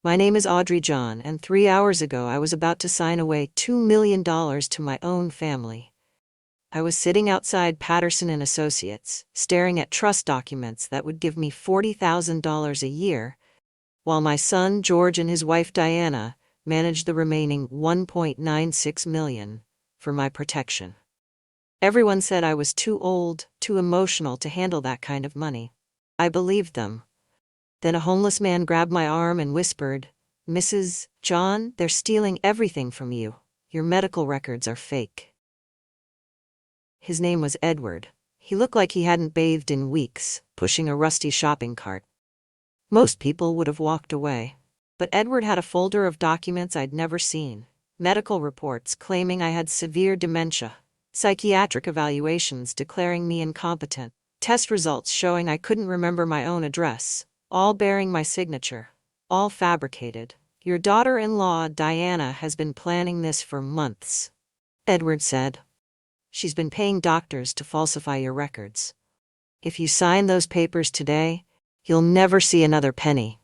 My name is Audrey John, and 3 hours ago I was about to sign away $2 million to my own family. I was sitting outside Patterson and Associates, staring at trust documents that would give me $40,000 a year, while my son George and his wife Diana managed the remaining $1.96 million for my protection. Everyone said I was too old, too emotional to handle that kind of money. I believed them. Then a homeless man grabbed my arm and whispered, "Mrs. John, they're stealing everything from you. Your medical records are fake." His name was Edward. He looked like he hadn't bathed in weeks, pushing a rusty shopping cart. Most people would have walked away. But Edward had a folder of documents I'd never seen. Medical reports claiming I had severe dementia. Psychiatric evaluations declaring me incompetent. Test results showing I couldn't remember my own address. All bearing my signature. All fabricated. "Your daughter-in-law, Diana, has been planning this for months," Edward said. "She's been paying doctors to falsify your records. If you sign those papers today, you'll never see another penny."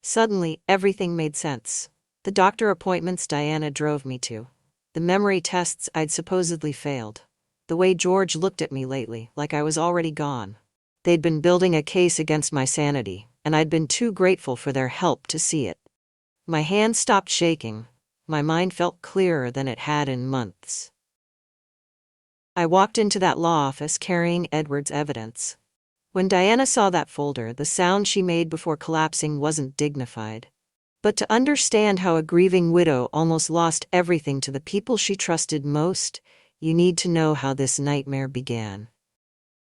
Suddenly, everything made sense. The doctor appointments Diana drove me to. The memory tests I'd supposedly failed. The way George looked at me lately, like I was already gone. They'd been building a case against my sanity, and I'd been too grateful for their help to see it. My hand stopped shaking. My mind felt clearer than it had in months. I walked into that law office carrying Edward's evidence. When Diana saw that folder, the sound she made before collapsing wasn't dignified. But to understand how a grieving widow almost lost everything to the people she trusted most, you need to know how this nightmare began.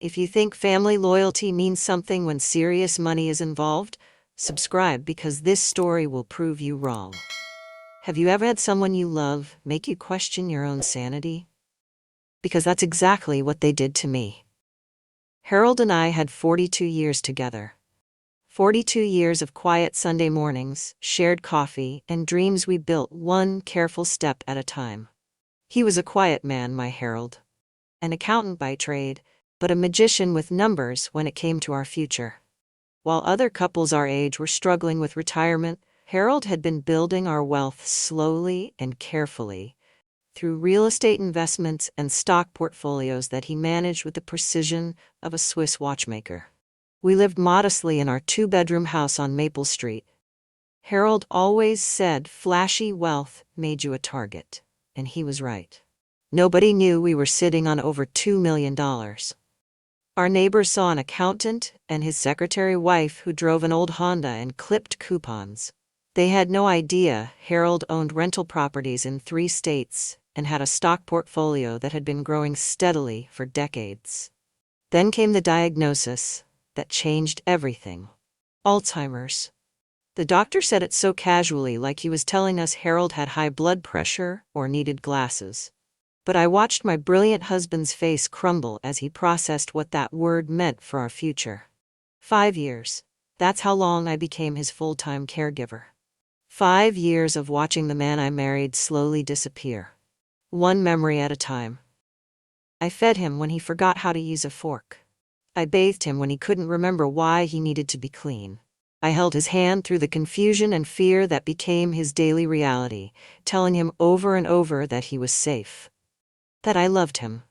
If you think family loyalty means something when serious money is involved, subscribe because this story will prove you wrong. Have you ever had someone you love make you question your own sanity? Because that's exactly what they did to me. Harold and I had 42 years together. 42 years of quiet Sunday mornings, shared coffee, and dreams we built one careful step at a time. He was a quiet man, my Harold. An accountant by trade, but a magician with numbers when it came to our future. While other couples our age were struggling with retirement, Harold had been building our wealth slowly and carefully, through real estate investments and stock portfolios that he managed with the precision of a Swiss watchmaker. We lived modestly in our 2-bedroom house on Maple Street. Harold always said flashy wealth made you a target, and he was right. Nobody knew we were sitting on over $2 million. Our neighbors saw an accountant and his secretary wife who drove an old Honda and clipped coupons. They had no idea Harold owned rental properties in 3 states and had a stock portfolio that had been growing steadily for decades. Then came the diagnosis that changed everything. Alzheimer's. The doctor said it so casually, like he was telling us Harold had high blood pressure or needed glasses. But I watched my brilliant husband's face crumble as he processed what that word meant for our future. 5 years. That's how long I became his full-time caregiver. 5 years of watching the man I married slowly disappear. One memory at a time. I fed him when he forgot how to use a fork. I bathed him when he couldn't remember why he needed to be clean. I held his hand through the confusion and fear that became his daily reality, telling him over and over that he was safe. That I loved him.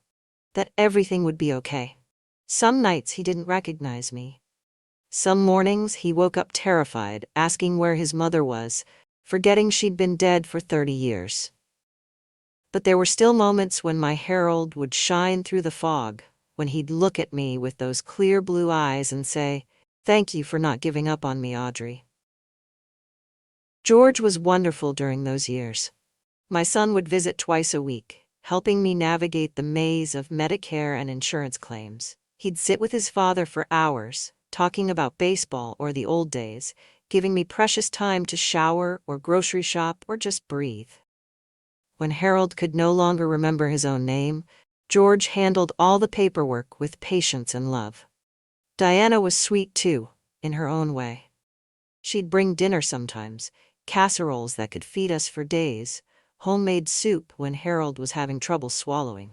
That everything would be okay. Some nights he didn't recognize me. Some mornings he woke up terrified, asking where his mother was, forgetting she'd been dead for 30 years. But there were still moments when my Harold would shine through the fog, when he'd look at me with those clear blue eyes and say, "Thank you for not giving up on me, Audrey." George was wonderful during those years. My son would visit twice a week, helping me navigate the maze of Medicare and insurance claims. He'd sit with his father for hours, talking about baseball or the old days, giving me precious time to shower or grocery shop or just breathe. When Harold could no longer remember his own name, George handled all the paperwork with patience and love. Diana was sweet too, in her own way. She'd bring dinner sometimes, casseroles that could feed us for days, homemade soup when Harold was having trouble swallowing.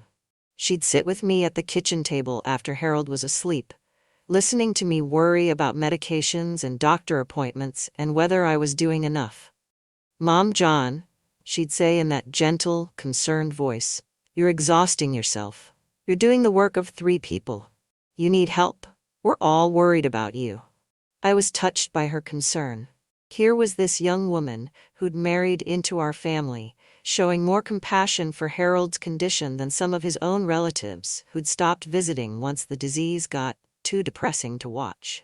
She'd sit with me at the kitchen table after Harold was asleep, listening to me worry about medications and doctor appointments and whether I was doing enough. "Mom, John," she'd say in that gentle, concerned voice, "you're exhausting yourself. You're doing the work of 3 people. You need help. We're all worried about you." I was touched by her concern. Here was this young woman who'd married into our family, showing more compassion for Harold's condition than some of his own relatives who'd stopped visiting once the disease got too depressing to watch.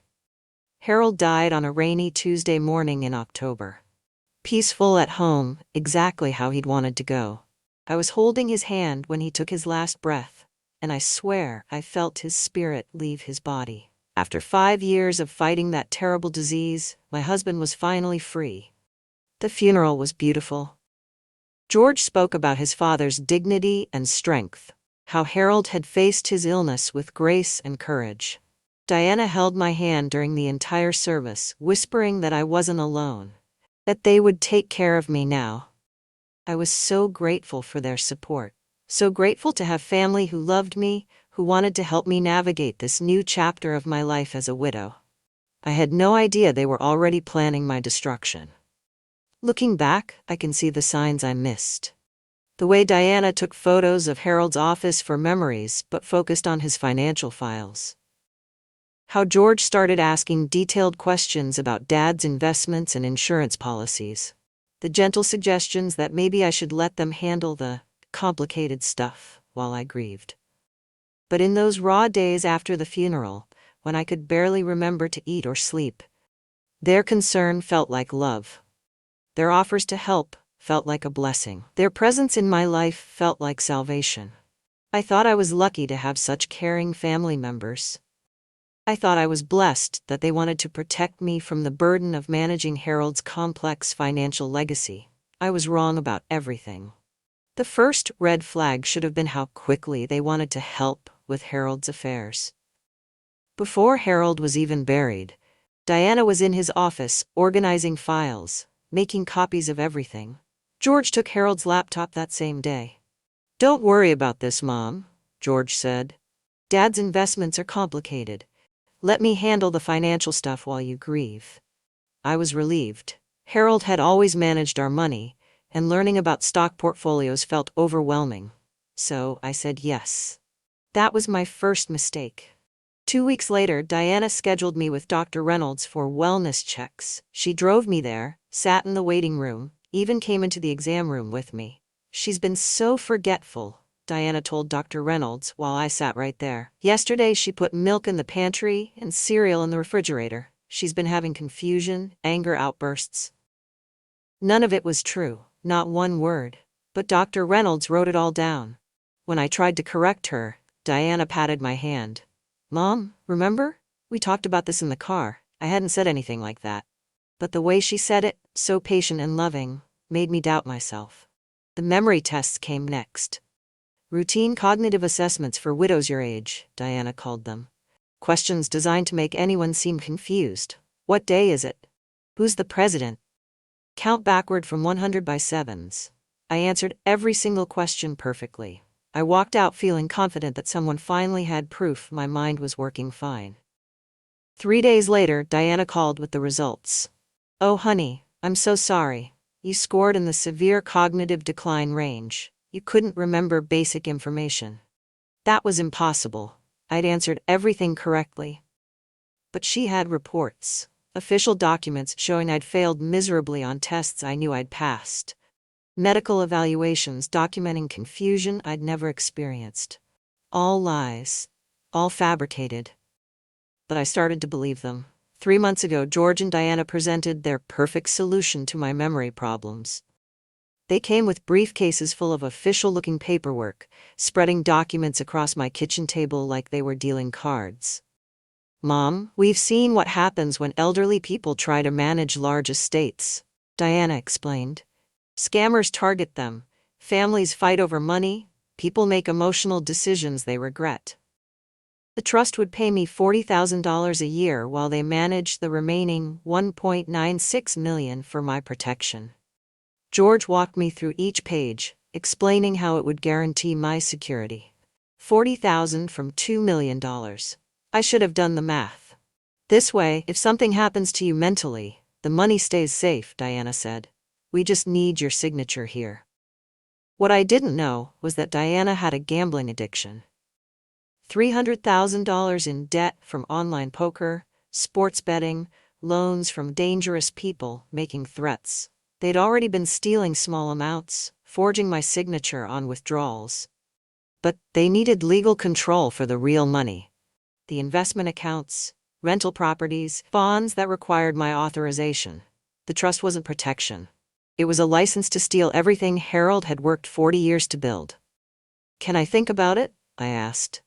Harold died on a rainy Tuesday morning in October. Peaceful at home, exactly how he'd wanted to go. I was holding his hand when he took his last breath, and I swear I felt his spirit leave his body. After 5 years of fighting that terrible disease, my husband was finally free. The funeral was beautiful. George spoke about his father's dignity and strength, how Harold had faced his illness with grace and courage. Diana held my hand during the entire service, whispering that I wasn't alone, that they would take care of me now. I was so grateful for their support, so grateful to have family who loved me, who wanted to help me navigate this new chapter of my life as a widow. I had no idea they were already planning my destruction. Looking back, I can see the signs I missed. The way Diana took photos of Harold's office for memories but focused on his financial files. How George started asking detailed questions about Dad's investments and insurance policies. The gentle suggestions that maybe I should let them handle the complicated stuff while I grieved. But in those raw days after the funeral, when I could barely remember to eat or sleep, their concern felt like love. Their offers to help felt like a blessing. Their presence in my life felt like salvation. I thought I was lucky to have such caring family members. I thought I was blessed that they wanted to protect me from the burden of managing Harold's complex financial legacy. I was wrong about everything. The first red flag should have been how quickly they wanted to help with Harold's affairs. Before Harold was even buried, Diana was in his office organizing files, making copies of everything. George took Harold's laptop that same day. "Don't worry about this, Mom," George said. "Dad's investments are complicated. Let me handle the financial stuff while you grieve." I was relieved. Harold had always managed our money, and learning about stock portfolios felt overwhelming. So I said yes. That was my first mistake. 2 weeks later, Diana scheduled me with Dr. Reynolds for wellness checks. She drove me there, sat in the waiting room, even came into the exam room with me. "She's been so forgetful," Diana told Dr. Reynolds while I sat right there. "Yesterday she put milk in the pantry and cereal in the refrigerator. She's been having confusion, anger outbursts." None of it was true, not one word. But Dr. Reynolds wrote it all down. When I tried to correct her, Diana patted my hand. "Mom, remember? We talked about this in the car." I hadn't said anything like that. But the way she said it, so patient and loving, made me doubt myself. The memory tests came next. Routine cognitive assessments for widows your age, Diana called them. Questions designed to make anyone seem confused. What day is it? Who's the president? Count backward from 100 by sevens. I answered every single question perfectly. I walked out feeling confident that someone finally had proof my mind was working fine. 3 days later, Diana called with the results. "Oh honey, I'm so sorry. You scored in the severe cognitive decline range. You couldn't remember basic information." That was impossible. I'd answered everything correctly. But she had reports, official documents showing I'd failed miserably on tests I knew I'd passed. Medical evaluations documenting confusion I'd never experienced. All lies. All fabricated. But I started to believe them. 3 months ago, George and Diana presented their perfect solution to my memory problems. They came with briefcases full of official-looking paperwork, spreading documents across my kitchen table like they were dealing cards. "Mom, we've seen what happens when elderly people try to manage large estates," Diana explained. "Scammers target them, families fight over money, people make emotional decisions they regret. The trust would pay me $40,000 a year while they manage the remaining $1.96 million for my protection." George walked me through each page, explaining how it would guarantee my security. $40,000 from $2 million. I should have done the math. This way, if something happens to you mentally, the money stays safe, Diana said. We just need your signature here. What I didn't know was that Diana had a gambling addiction. $300,000 in debt from online poker, sports betting, loans from dangerous people making threats. They'd already been stealing small amounts, forging my signature on withdrawals. But they needed legal control for the real money. The investment accounts, rental properties, bonds that required my authorization. The trust wasn't protection. It was a license to steal everything Harold had worked 40 years to build. Can I think about it? I asked.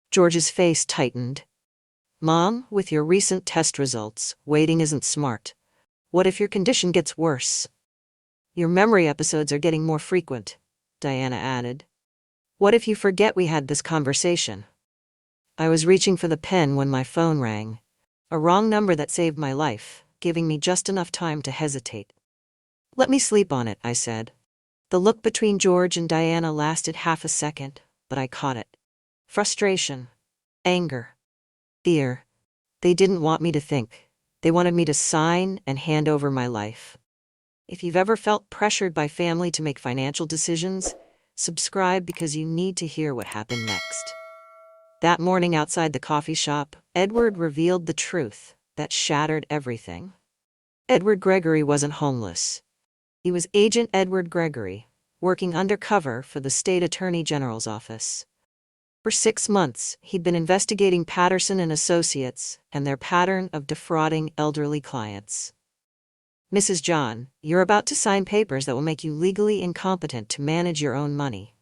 George's face tightened. Mom, with your recent test results, waiting isn't smart. What if your condition gets worse? Your memory episodes are getting more frequent, Diana added. What if you forget we had this conversation? I was reaching for the pen when my phone rang. A wrong number that saved my life, giving me just enough time to hesitate. Let me sleep on it, I said. The look between George and Diana lasted half a second, but I caught it. Frustration, anger, fear. They didn't want me to think. They wanted me to sign and hand over my life. If you've ever felt pressured by family to make financial decisions, subscribe because you need to hear what happened next. That morning outside the coffee shop, Edward revealed the truth that shattered everything. Edward Gregory wasn't homeless. He was Agent Edward Gregory, working undercover for the state attorney general's office. For 6 months, he'd been investigating Patterson and Associates and their pattern of defrauding elderly clients. Mrs. John, you're about to sign papers that will make you legally incompetent to manage your own money.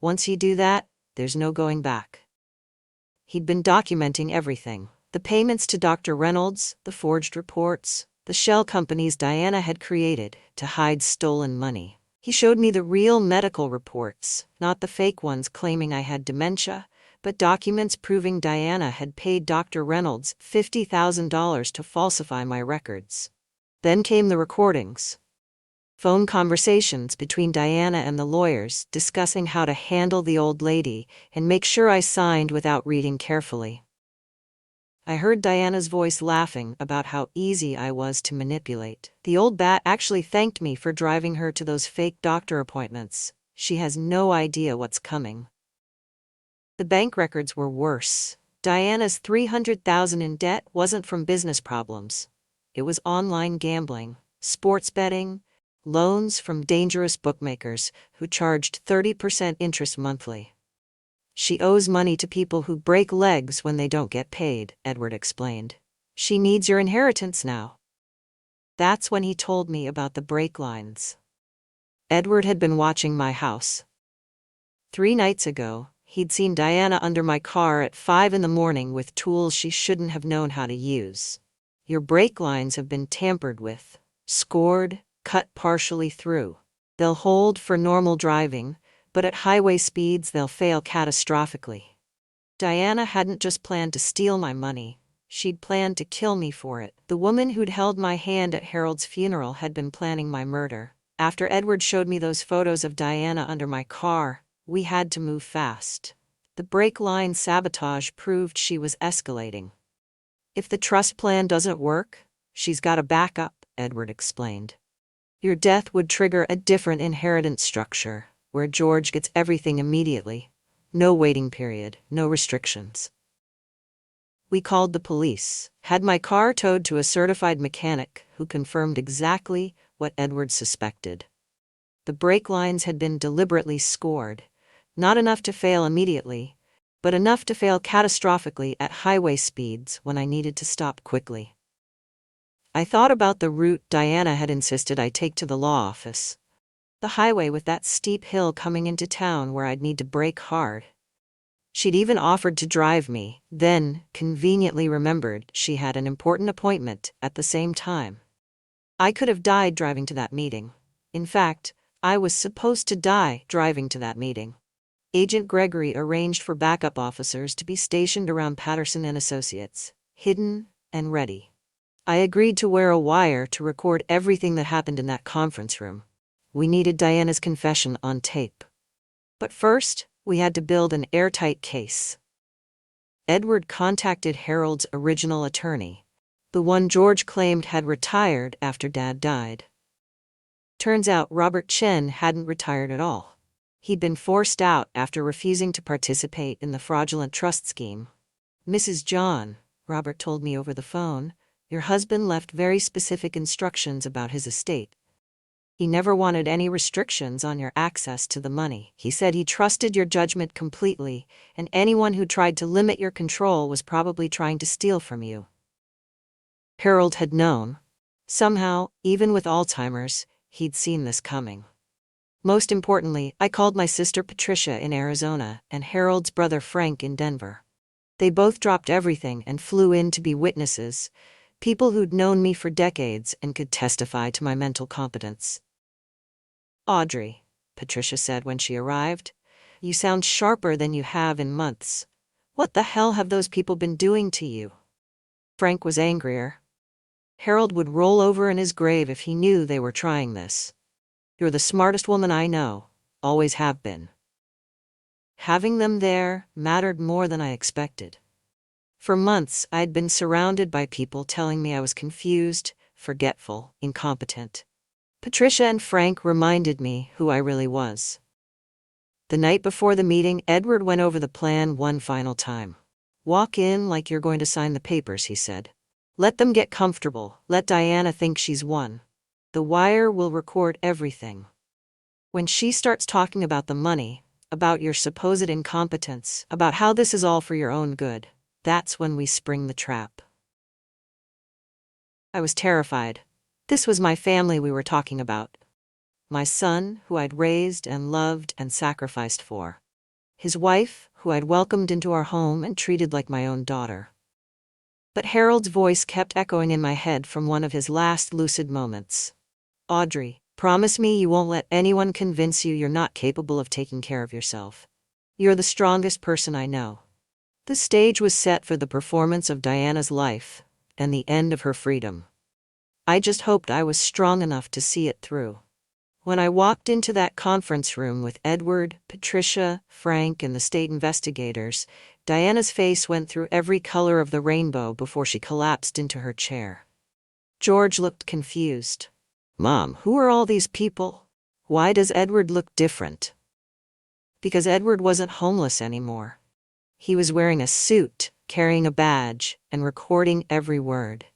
Once you do that, there's no going back. He'd been documenting everything. The payments to Dr. Reynolds, the forged reports, the shell companies Diana had created to hide stolen money. He showed me the real medical reports, not the fake ones claiming I had dementia, but documents proving Diana had paid Dr. Reynolds $50,000 to falsify my records. Then came the recordings. Phone conversations between Diana and the lawyers discussing how to handle the old lady and make sure I signed without reading carefully. I heard Diana's voice laughing about how easy I was to manipulate. The old bat actually thanked me for driving her to those fake doctor appointments. She has no idea what's coming. The bank records were worse. Diana's $300,000 in debt wasn't from business problems. It was online gambling, sports betting, loans from dangerous bookmakers who charged 30% interest monthly. She owes money to people who break legs when they don't get paid, Edward explained. She needs your inheritance now. That's when he told me about the brake lines. Edward had been watching my house. 3 nights ago, he'd seen Diana under my car at 5 a.m. with tools she shouldn't have known how to use. Your brake lines have been tampered with, scored, cut partially through. They'll hold for normal driving, but at highway speeds they'll fail catastrophically. Diana hadn't just planned to steal my money, she'd planned to kill me for it. The woman who'd held my hand at Harold's funeral had been planning my murder. After Edward showed me those photos of Diana under my car, we had to move fast. The brake line sabotage proved she was escalating. If the trust plan doesn't work, she's got a backup, Edward explained. Your death would trigger a different inheritance structure, where George gets everything immediately. No waiting period, no restrictions. We called the police, had my car towed to a certified mechanic who confirmed exactly what Edward suspected. The brake lines had been deliberately scored, not enough to fail immediately, but enough to fail catastrophically at highway speeds when I needed to stop quickly. I thought about the route Diana had insisted I take to the law office. The highway with that steep hill coming into town where I'd need to brake hard. She'd even offered to drive me, then conveniently remembered she had an important appointment at the same time. I could have died driving to that meeting. In fact, I was supposed to die driving to that meeting. Agent Gregory arranged for backup officers to be stationed around Patterson and Associates, hidden and ready. I agreed to wear a wire to record everything that happened in that conference room. We needed Diana's confession on tape. But first, we had to build an airtight case. Edward contacted Harold's original attorney, The one George claimed had retired after Dad died. Turns out Robert Chen hadn't retired at all. He'd been forced out after refusing to participate in the fraudulent trust scheme. "Mrs. John," Robert told me over the phone, "your husband left very specific instructions about his estate. He never wanted any restrictions on your access to the money. He said he trusted your judgment completely, and anyone who tried to limit your control was probably trying to steal from you." Harold had known. Somehow, even with Alzheimer's, he'd seen this coming. Most importantly, I called my sister Patricia in Arizona and Harold's brother Frank in Denver. They both dropped everything and flew in to be witnesses, people who'd known me for decades and could testify to my mental competence. "Audrey," Patricia said when she arrived, "you sound sharper than you have in months. What the hell have those people been doing to you?" Frank was angrier. "Harold would roll over in his grave if he knew they were trying this. You're the smartest woman I know, always have been." Having them there mattered more than I expected. For months, I'd been surrounded by people telling me I was confused, forgetful, incompetent. Patricia and Frank reminded me who I really was. The night before the meeting, Edward went over the plan one final time. "Walk in like you're going to sign the papers," he said. "Let them get comfortable. Let Diana think she's won. The wire will record everything. When she starts talking about the money, about your supposed incompetence, about how this is all for your own good, that's when we spring the trap." I was terrified. This was my family we were talking about. My son, who I'd raised and loved and sacrificed for. His wife, who I'd welcomed into our home and treated like my own daughter. But Harold's voice kept echoing in my head from one of his last lucid moments. "Audrey, promise me you won't let anyone convince you you're not capable of taking care of yourself. You're the strongest person I know." The stage was set for the performance of Diana's life and the end of her freedom. I just hoped I was strong enough to see it through. When I walked into that conference room with Edward, Patricia, Frank, and the state investigators, Diana's face went through every color of the rainbow before she collapsed into her chair. George looked confused. "Mom, who are all these people? Why does Edward look different?" Because Edward wasn't homeless anymore. He was wearing a suit, carrying a badge, and recording every word.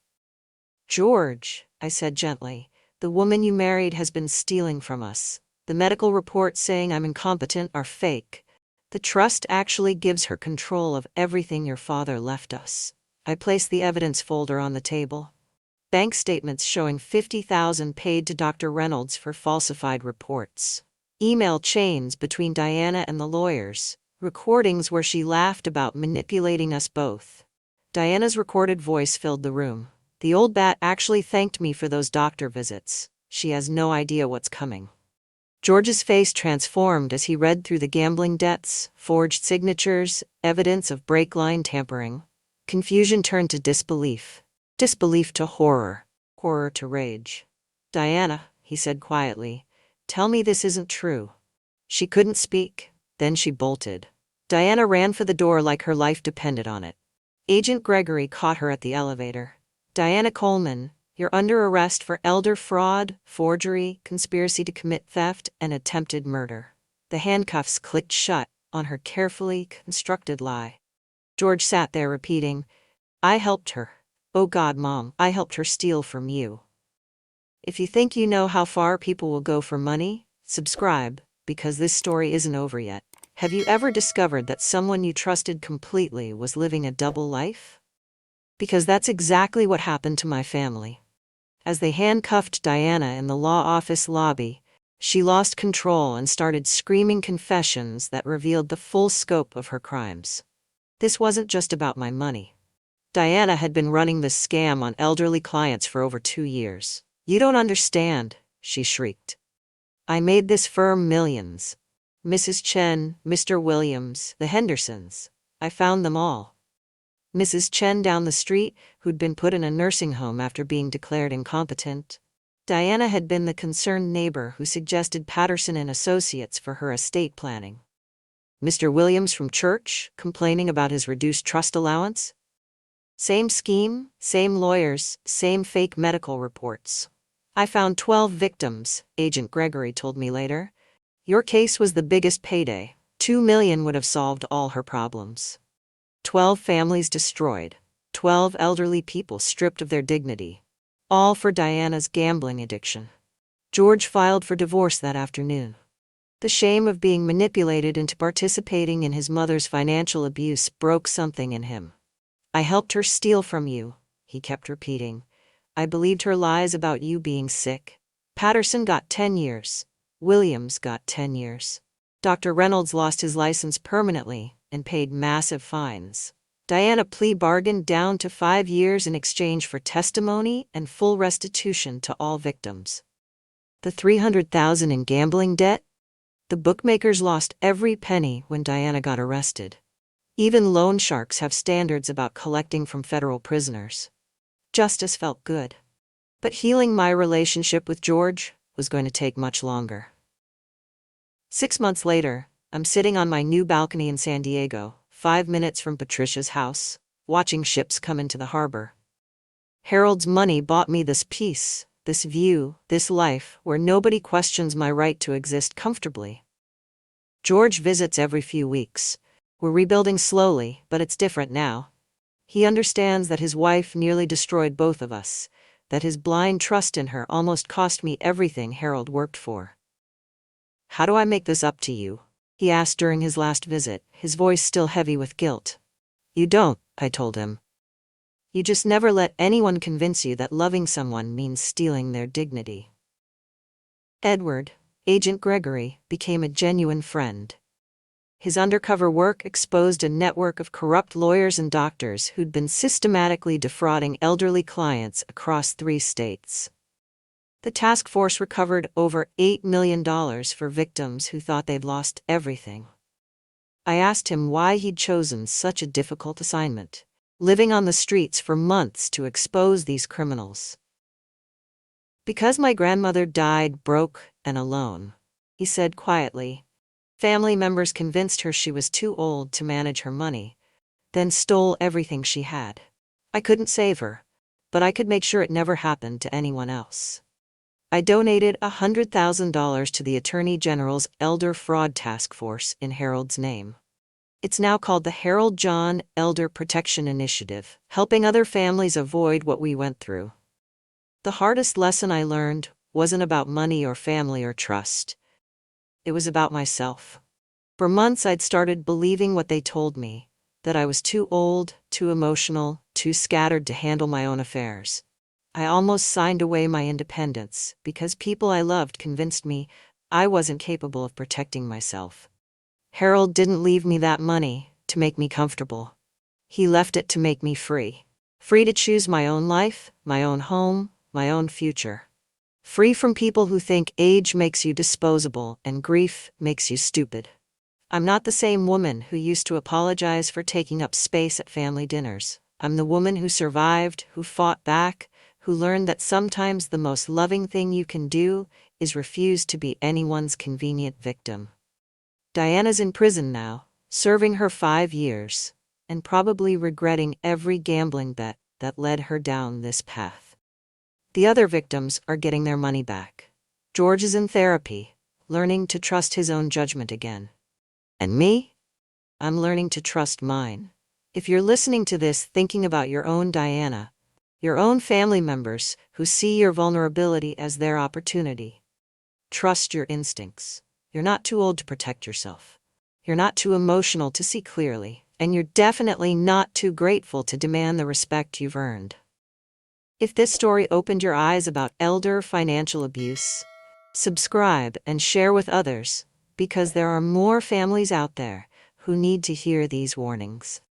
"George," I said gently, "the woman you married has been stealing from us. The medical reports saying I'm incompetent are fake. The trust actually gives her control of everything your father left us." I placed the evidence folder on the table. Bank statements showing $50,000 paid to Dr. Reynolds for falsified reports. Email chains between Diana and the lawyers. Recordings where she laughed about manipulating us both. Diana's recorded voice filled the room. "The old bat actually thanked me for those doctor visits. She has no idea what's coming." George's face transformed as he read through the gambling debts, forged signatures, evidence of brake line tampering. Confusion turned to disbelief. Disbelief to horror. Horror to rage. "Diana," he said quietly, "tell me this isn't true." She couldn't speak. Then she bolted. Diana ran for the door like her life depended on it. Agent Gregory caught her at the elevator. "Diana Coleman, you're under arrest for elder fraud, forgery, conspiracy to commit theft, and attempted murder." The handcuffs clicked shut on her carefully constructed lie. George sat there repeating, "I helped her. Oh God, Mom, I helped her steal from you." If you think you know how far people will go for money, subscribe, because this story isn't over yet. Have you ever discovered that someone you trusted completely was living a double life? Because that's exactly what happened to my family. As they handcuffed Diana in the law office lobby, she lost control and started screaming confessions that revealed the full scope of her crimes. This wasn't just about my money. Diana had been running this scam on elderly clients for over 2 years. "You don't understand," she shrieked. "I made this firm millions. Mrs. Chen, Mr. Williams, the Hendersons. I found them all. Mrs. Chen down the street, who'd been put in a nursing home after being declared incompetent. Diana had been the concerned neighbor who suggested Patterson and Associates for her estate planning. Mr. Williams from church, complaining about his reduced trust allowance. Same scheme, same lawyers, same fake medical reports. I found 12 victims, Agent Gregory told me later. Your case was the biggest payday. 2 million would have solved all her problems. 12 families destroyed. 12 elderly people stripped of their dignity. All for Diana's gambling addiction. George filed for divorce that afternoon. The shame of being manipulated into participating in his mother's financial abuse broke something in him. I helped her steal from you, he kept repeating. I believed her lies about you being sick. Patterson got 10 years. Williams got 10 years. Dr. Reynolds lost his license permanently and paid massive fines. Diana plea bargained down to 5 years in exchange for testimony and full restitution to all victims. The $300,000 in gambling debt? The bookmakers lost every penny when Diana got arrested. Even loan sharks have standards about collecting from federal prisoners. Justice felt good. But healing my relationship with George was going to take much longer. 6 months later, I'm sitting on my new balcony in San Diego, 5 minutes from Patricia's house, watching ships come into the harbor. Harold's money bought me this peace, this view, this life where nobody questions my right to exist comfortably. George visits every few weeks. We're rebuilding slowly, but it's different now. He understands that his wife nearly destroyed both of us, that his blind trust in her almost cost me everything Harold worked for. How do I make this up to you? He asked during his last visit, his voice still heavy with guilt. You don't, I told him. You just never let anyone convince you that loving someone means stealing their dignity. Edward, Agent Gregory, became a genuine friend. His undercover work exposed a network of corrupt lawyers and doctors who'd been systematically defrauding elderly clients across 3 states. The task force recovered over $8 million for victims who thought they'd lost everything. I asked him why he'd chosen such a difficult assignment, living on the streets for months to expose these criminals. Because my grandmother died broke and alone, he said quietly. Family members convinced her she was too old to manage her money, then stole everything she had. I couldn't save her, but I could make sure it never happened to anyone else. I donated $100,000 to the Attorney General's Elder Fraud Task Force in Harold's name. It's now called the Harold John Elder Protection Initiative, helping other families avoid what we went through. The hardest lesson I learned wasn't about money or family or trust. It was about myself. For months I'd started believing what they told me, that I was too old, too emotional, too scattered to handle my own affairs. I almost signed away my independence because people I loved convinced me I wasn't capable of protecting myself. Harold didn't leave me that money to make me comfortable. He left it to make me free. Free to choose my own life, my own home, my own future. Free from people who think age makes you disposable and grief makes you stupid. I'm not the same woman who used to apologize for taking up space at family dinners. I'm the woman who survived, who fought back, who learned that sometimes the most loving thing you can do is refuse to be anyone's convenient victim. Diana's in prison now, serving her 5 years, and probably regretting every gambling bet that led her down this path. The other victims are getting their money back. George is in therapy, learning to trust his own judgment again. And me? I'm learning to trust mine. If you're listening to this thinking about your own Diana, your own family members who see your vulnerability as their opportunity, trust your instincts. You're not too old to protect yourself. You're not too emotional to see clearly, and you're definitely not too grateful to demand the respect you've earned. If this story opened your eyes about elder financial abuse, subscribe and share with others, because there are more families out there who need to hear these warnings.